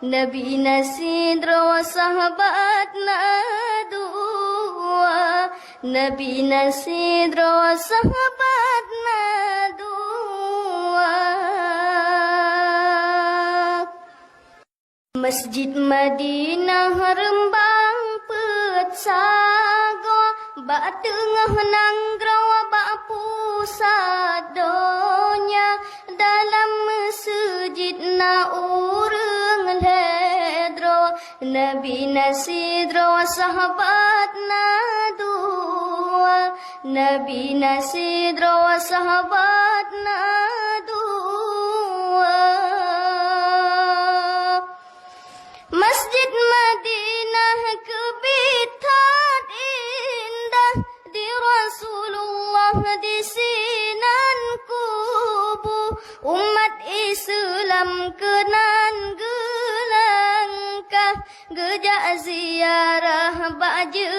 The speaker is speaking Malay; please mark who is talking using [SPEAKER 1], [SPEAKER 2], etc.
[SPEAKER 1] Nabi Nasidro sahabatna dua, Nabi Nasidro sahabatna dua. Masjid Madinah rembang petsago, bak tengah nanggrau bak pusat donya, dalam masjid na urang ledro, Nabi Nasidro sahabatna dua, Nabi Nasidro sahabatna dua. Masjid Madinah kebitat indah, di Rasulullah di sinan kubu, umat Islam kenan gelangkah, gejak ziarah baju